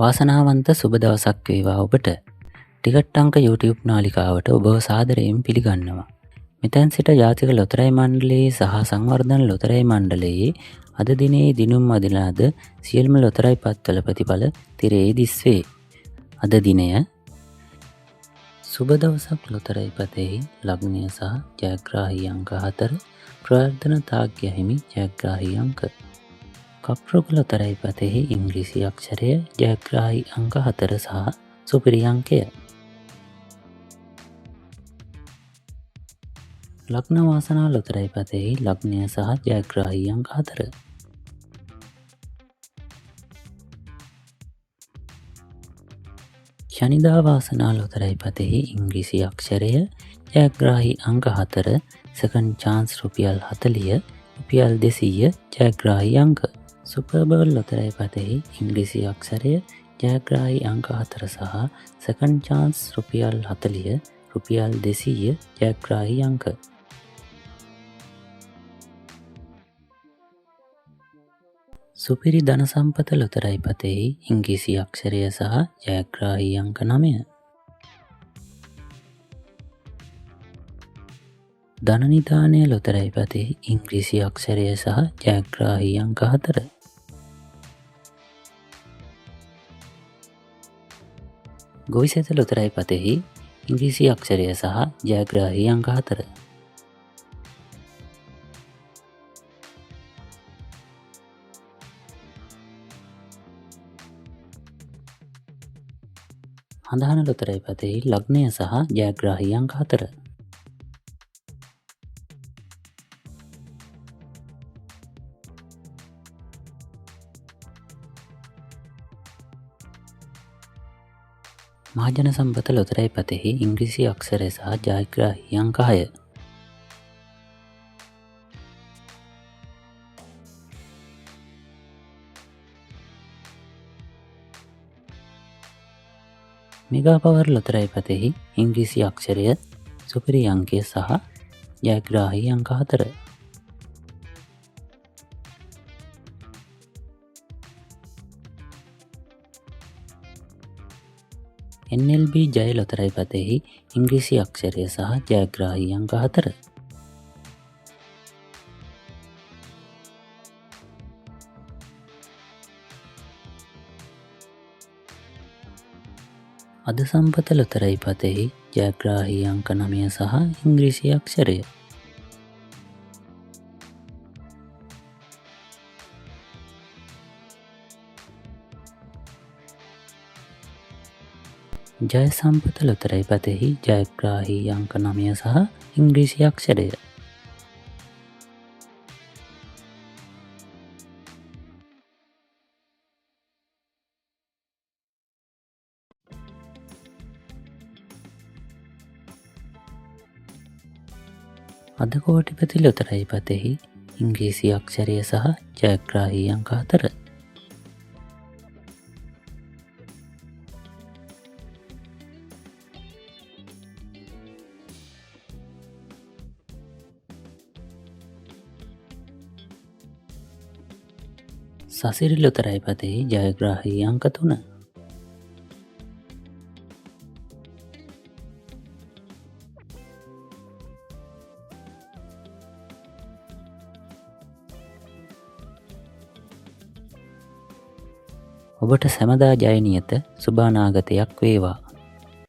වාසනාවන්ත සුබ දවසක් වේවා ඔබට. ටිකට් අංක YouTube නාලිකාවට ඔබව සාදරයෙන් පිළිගන්නවා. මෙතැන් සිට ජාතික ලොතරැයි මණ්ඩලයේ සහ සංවර්ධන ලොතරැයි මණ්ඩලයේ අද දිනේ දිනුම් අදිනාද සියලුම ලොතරැයි පත්වල ප්‍රතිඵල තිරයේ දිස්වේ. අද දිනය සුබ දවසක් ලොතරැයි පතෙහි ලග්නය සහ ජයග්‍රාහී අංක 4 ප්‍රාර්ථනාතාග්‍ය හිමි ජයග්‍රාහී අංක. කප්රුක ලොතරැයි පතෙහි ඉංග්‍රීසි අක්ෂරය ජයග්‍රාහී අංක 4 සහ සුපිරි අංකය. ලග්න වාසනා ලොතරැයි පතෙහි ලග්නය සහ ජයග්‍රාහී අංක 4. ශනිදා වාසනා ලොතරැයි පතෙහි ඉංග්‍රීසි අක්ෂරය ජයග්‍රාහී අංක 4 සෙකන්ඩ් චාන්ස් රුපියල් 40 රුපියල් 200 ජයග්‍රාහී අංක. සුපර්බවල් ලොතරැයි පතෙහි ඉංග්‍රීසි අක්ෂරය ජයග්‍රාහී අංක 4 සහ සෙකන්ඩ් චාන්ස් රුපියල් 40 රුපියල් 200 ජයග්‍රාහී අංක. සුපිරි ධන සම්පත ලොතරැයි පතෙහි ඉංග්‍රීසි අක්ෂරය සහ ජයග්‍රාහී අංක 9. ධනනිධානය ලොතරැයි පතෙහි ඉංග්‍රීසි අක්ෂරය සහ ජයග්‍රාහී අංක 4. ගොවිසැත ලොතරැයි පතෙහි ඉංග්‍රීසි අක්ෂරය සහ ජයග්‍රාහී අංක 4. හඳහන ලොතරැයි පතෙහි ලග්නය සහ ජයග්‍රාහී අංක 4. මහජන සම්පත ලොතරැයි පතෙහි ඉංග්‍රීසි අක්ෂරය සහ ජයග්‍රාහී අංක 6. මෙගා පවර් ලොතරැයි පතෙහි ඉංග්‍රීසි අක්ෂරය සුපිරි අංකය සහ ජයග්‍රාහී අංක 4. NLB ජය ලොතරැයි පතෙහි ඉංග්‍රීසි අක්ෂරය සහ ජයග්‍රාහී අංක 4. අද සම්පත ලොතරැයි පතෙහි ජයග්‍රාහී අංක 9 සහ ඉංග්‍රීසි අක්ෂරය. ජය සම්පත ලොතරැයි පතෙහි ජයග්‍රාහී අංක 9 සහ ඉංග්‍රීසි අක්ෂරය. අද කෝටිපති ලොතරැයි පතෙහි ඉංග්‍රීසි අක්ෂරය සහ ජයග්‍රාහී අංක 4. සසිරි ලොතරැයි පතෙහි ජයග්‍රාහී අංක 3. ඔබට සැමදා ජය නියත සුබ අනාගතයක් වේවා.